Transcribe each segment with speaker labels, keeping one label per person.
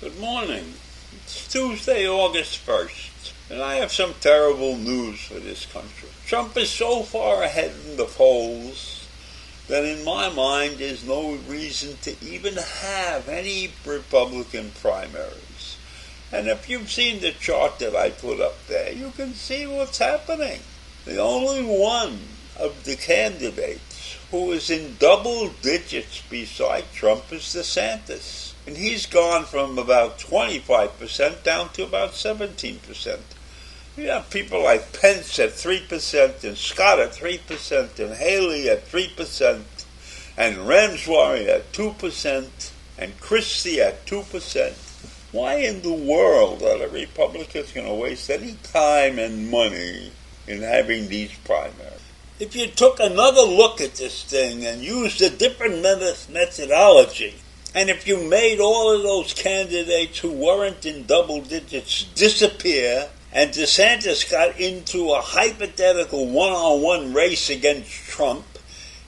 Speaker 1: Good morning. It's Tuesday, August 1st, and I have some terrible news for this country. Trump is so far ahead in the polls that in my mind there's no reason to even have any Republican primaries. And if you've seen the chart that I put up there, you can see what's happening. The only one of the candidates who is in double digits beside Trump is DeSantis. And he's gone from about 25% down to about 17%. You have people like Pence at 3%, and Scott at 3%, and Haley at 3%, and Ranswamy at 2%, and Christie at 2%. Why in the world are the Republicans going to waste any time and money in having these primaries? If you took another look at this thing and used a different methodology, and if you made all of those candidates who weren't in double digits disappear, and DeSantis got into a hypothetical one-on-one race against Trump,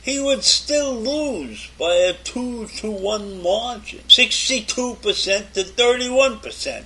Speaker 1: he would still lose by a 2-1 margin, 62% to 31%.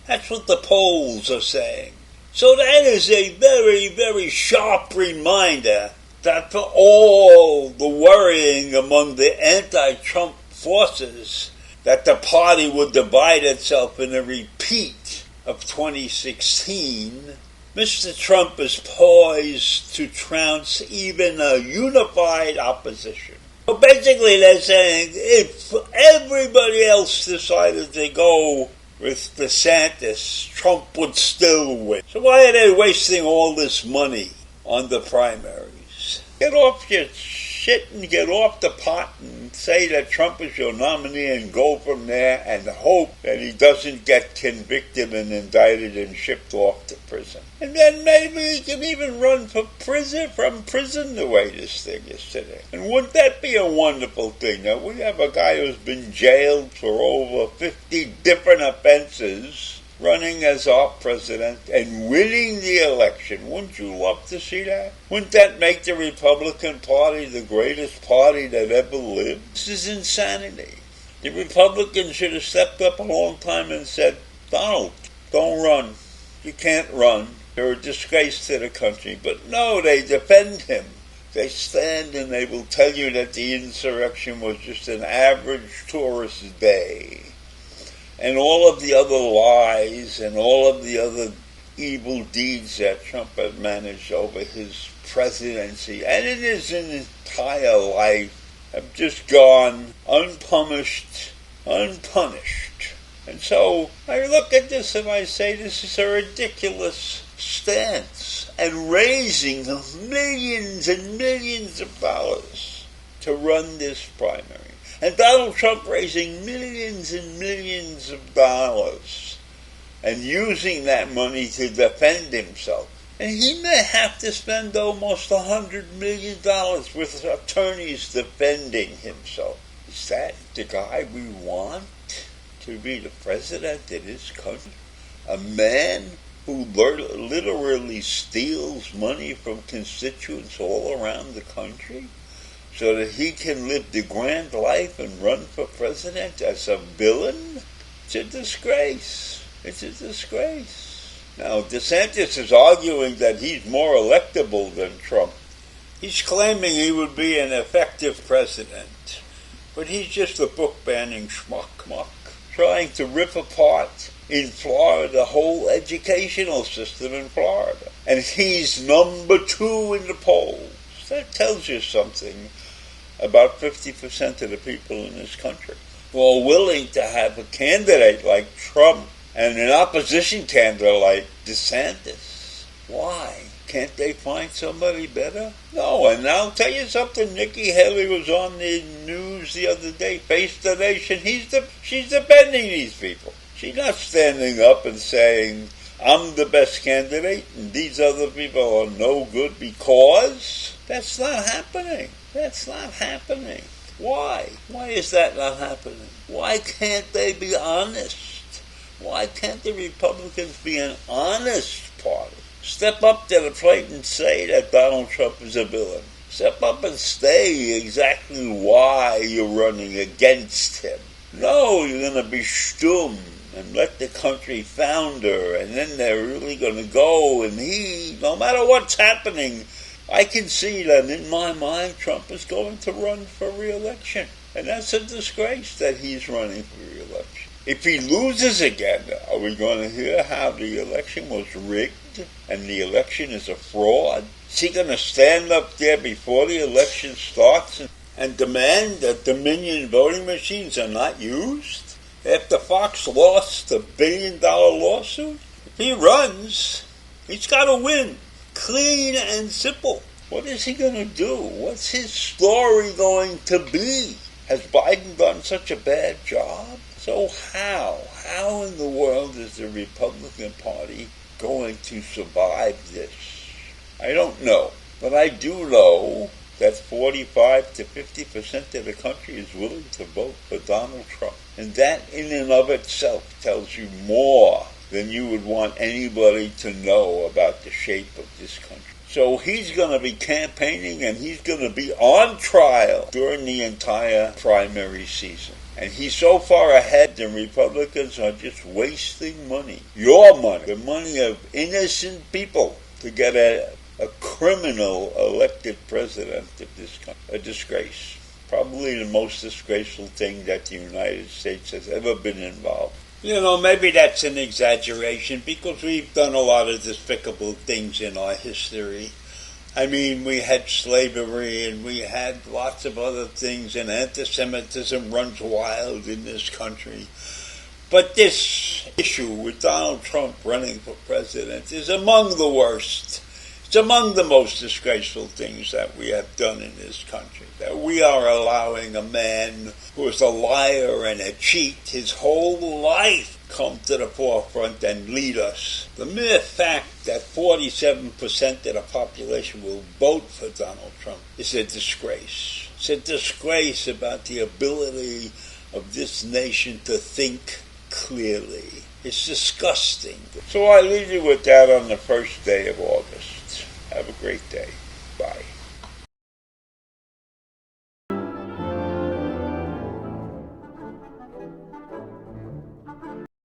Speaker 1: That's what the polls are saying. So that is a very, very sharp reminder that for all the worrying among the anti-Trump forces that the party would divide itself in a repeat of 2016, Mr. Trump is poised to trounce even a unified opposition. So basically they're saying if everybody else decided to go with DeSantis, Trump would still win. So why are they wasting all this money on the primaries? Get off your shit and get off the pot and say that Trump is your nominee and go from there and hope that he doesn't get convicted and indicted and shipped off to prison. And then maybe he can even run from prison the way this thing is today. And wouldn't that be a wonderful thing? Now, we have a guy who's been jailed for over 50 different offenses running as our president and winning the election. Wouldn't you love to see that? Wouldn't that make the Republican Party the greatest party that ever lived? This is insanity. The Republicans should have stepped up a long time and said, Donald, don't run. You can't run. You're a disgrace to the country. But no, they defend him. They stand and they will tell you that the insurrection was just an average tourist day. And all of the other lies and all of the other evil deeds that Trump has managed over his presidency and in his entire life have just gone unpunished. And so I look at this and I say this is a ridiculous stance, and raising millions and millions of dollars to run this primary. And Donald Trump raising millions and millions of dollars and using that money to defend himself. And he may have to spend almost $100 million with attorneys defending himself. Is that the guy we want to be the president of this country? A man who literally steals money from constituents all around the country so that he can live the grand life and run for president as a villain? It's a disgrace. It's a disgrace. Now, DeSantis is arguing that he's more electable than Trump. He's claiming he would be an effective president. But he's just a book-banning schmuck, trying to rip apart in Florida the whole educational system in Florida. And he's number 2 in the polls. That tells you something about 50% of the people in this country who are willing to have a candidate like Trump and an opposition candidate like DeSantis. Why? Can't they find somebody better? No, and I'll tell you something. Nikki Haley was on the news the other day, Face the Nation. She's defending these people. She's not standing up and saying, I'm the best candidate and these other people are no good because. That's not happening. That's not happening. Why? Why is that not happening? Why can't they be honest? Why can't the Republicans be an honest party? Step up to the plate and say that Donald Trump is a villain. Step up and say exactly why you're running against him. No, you're going to be stum. and let the country founder, and then they're really going to go, and no matter what's happening, I can see that in my mind Trump is going to run for re-election. And that's a disgrace that he's running for re-election. If he loses again, are we going to hear how the election was rigged and the election is a fraud? Is he going to stand up there before the election starts and demand that Dominion voting machines are not used? After Fox lost the $1 billion lawsuit? If he runs, he's got to win. Clean and simple. What is he going to do? What's his story going to be? Has Biden done such a bad job? So how in the world is the Republican Party going to survive this? I don't know. But I do know that 45 to 50% of the country is willing to vote for Donald Trump. And that in and of itself tells you more than you would want anybody to know about the shape of this country. So he's going to be campaigning and he's going to be on trial during the entire primary season. And he's so far ahead that Republicans are just wasting money. Your money, the money of innocent people, to get a criminal elected president of this country. A disgrace. Probably the most disgraceful thing that the United States has ever been involved. Maybe that's an exaggeration because we've done a lot of despicable things in our history. I mean, we had slavery and we had lots of other things, and anti-Semitism runs wild in this country. But this issue with Donald Trump running for president is among the worst. It's among the most disgraceful things that we have done in this country. That we are allowing a man who is a liar and a cheat his whole life come to the forefront and lead us. The mere fact that 47% of the population will vote for Donald Trump is a disgrace. It's a disgrace about the ability of this nation to think clearly. It's disgusting. So I leave you with that on the first day of August. Have a great day. Bye.